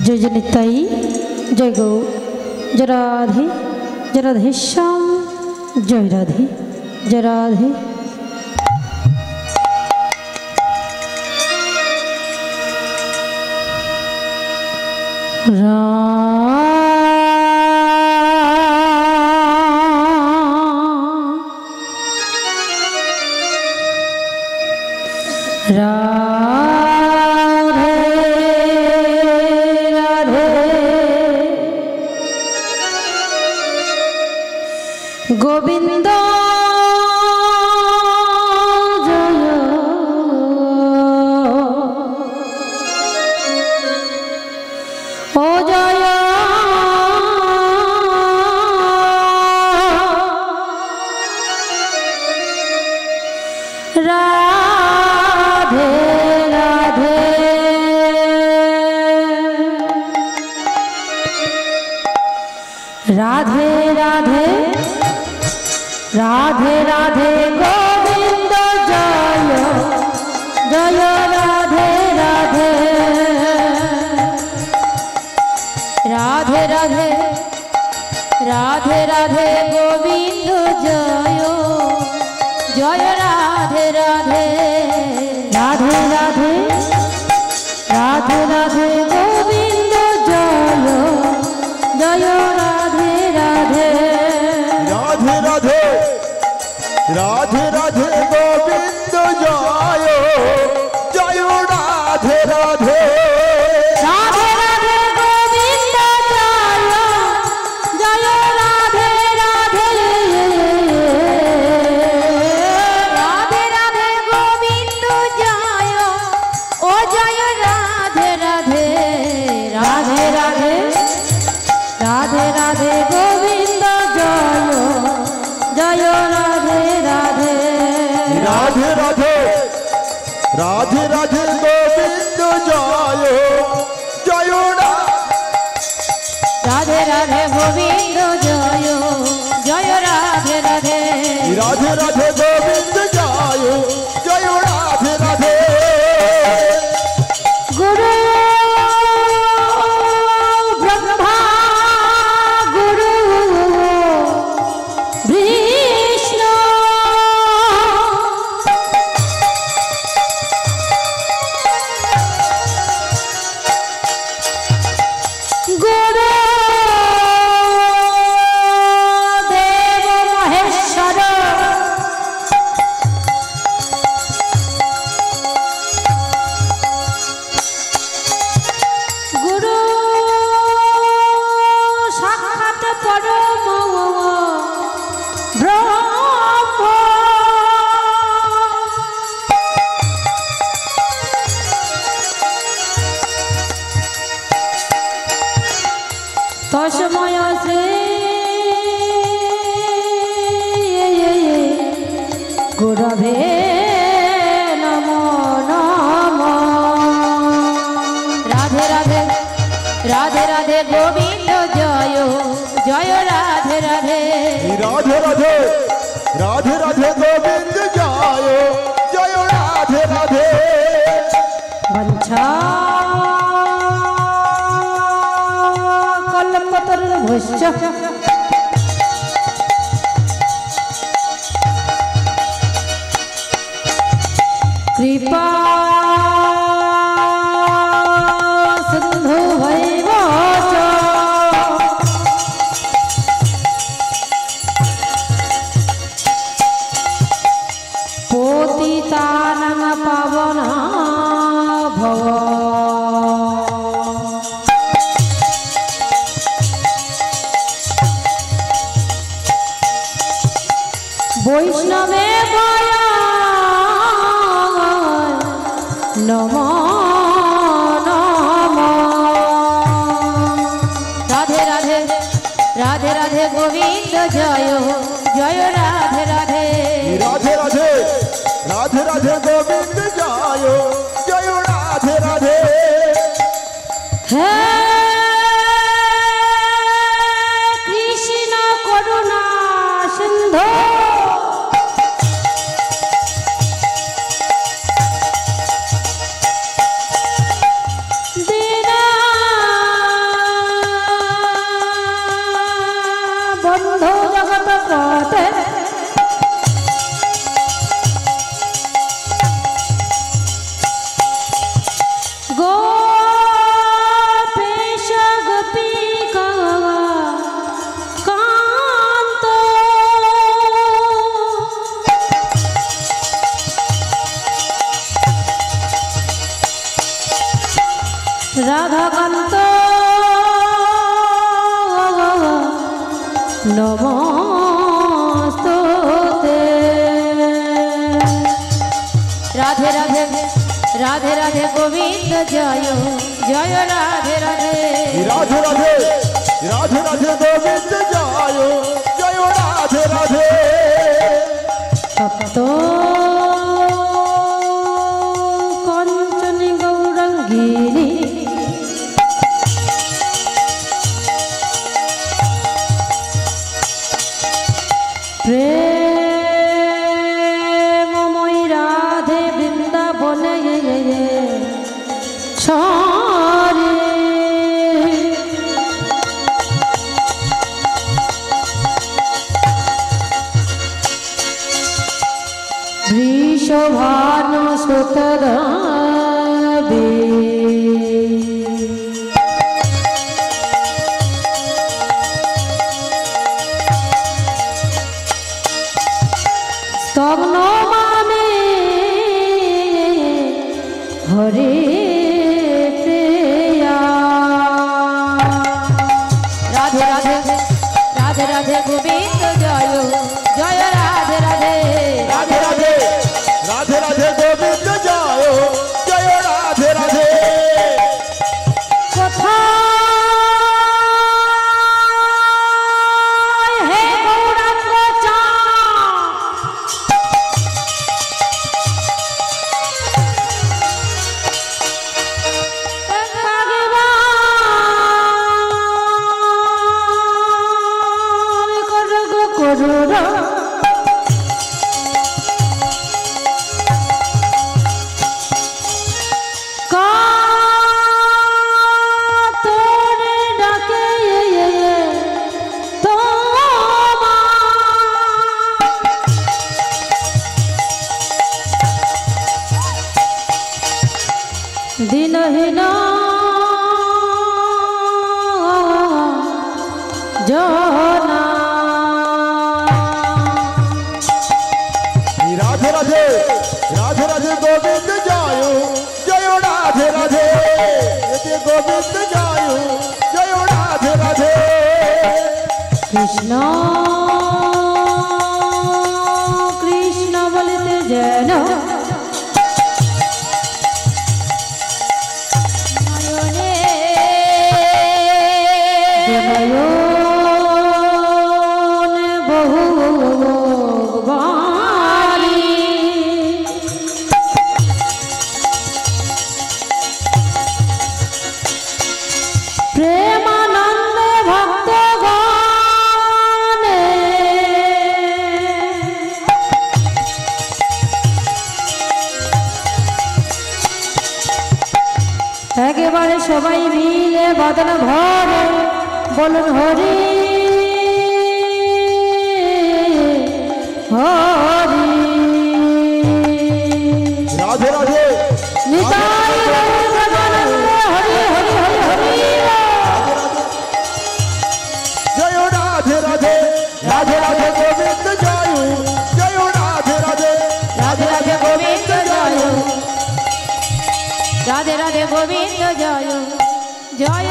जय जनिताई जय गौ जय राधे जय राधे श्याम जय राधे जय राधे। राधे राधे गोविंद जय ओ जय राधे राधे राधे राधे राधे राधे गोविंद जय जय राधे राधे राधे राधे राधे राधे गोविंद जय जय राधे राधे राधे राधे राधे राधे गोविंद जय जय राधे राधे राधे राधे राधे राधे गोविंद जय जय राधे राधे राधे राधे गोविंद जय जय राधे राधे राधे राधे गोविंद जय ओ जय राधे राधे राधे राधे राधे राधे गोविंद जय जय राधे राधे राधे राधे राधे राधे गोविंद जय जय राधे राधे गोविंद जय जय राधे राधे राधे राधे गोविंद जय जय राधे राधे गुरु ब्रह्मा गुरु विष्णु गुरु देव महेश्वर गुरु साक्षात् परम ब्रह्म तस्मै श्री गुरवे नमो नमः। राधे राधे राधे राधे गोविंद जय जय राधे राधे राधे राधे राधे राधे गोविंद जय जय राधे राधे वंशा कल्पतरुभ्यश्च कृपा सिन्धुभैव च पतितानां पावना भव। वैष्णवे नमो नमः। राधे राधे राधे राधे गोविंद जय जय राधे राधे राधे राधे राधे राधे गोविंद जय जय राधे राधे हे कृष्ण करुणा सिंधु दीना জগতে গোপেশ গোপিকা কান্ত রাধাকান্ত নমস্তুতে রাধে রাধে রাধে রাধে গোবিন্দ জয় জয় রাধে রাধে রাধে রাধে রাধে রাধে গোবিন্দ জয় জয় রাধে রাধে তপ্ত কঞ্চনী গৌরাঙ্গিনী প্রেমময়ী রাধে বৃন্দাবনে ছড়ে বৃষভানু সুতরাবে স্তগ্ন মানে হরে প্রিয়া রাধে রাধে রাধে রাধে গোবিন্দ জয় জয় রাধে রাধে রাধে রাধে রাধে রাধে গোবিন্দ জয় জয় রাধে রাধে কোথায় হে গৌরাঙ্গ করুরা তোরে ডাকে দিনহীন জনা রাধে রাধে রাধে রাধে গোবিন্দ জয় জয় রাধে রাধে রাধে গোবিন্দ জয় জয় রাধে রাধে কৃষ্ণ কৃষ্ণ বলিতে যেন নয়নে নয়নে বহু বাণী প্রেমানন্দে ভক্তগণে একেবারে সবাই মিলে বাদন ভরে বলুন হরি হরি রাধে রাধে নিতাই গৌরাঙ্গানন্দে হরি হরি হরি হরি জয় রাধে রাধে রাধে রাধে গোবিন্দ জয় জয় রাধে রাধে রাধে রাধে গোবিন্দ জয় রাধে রাধে গোবিন্দ জয় জয়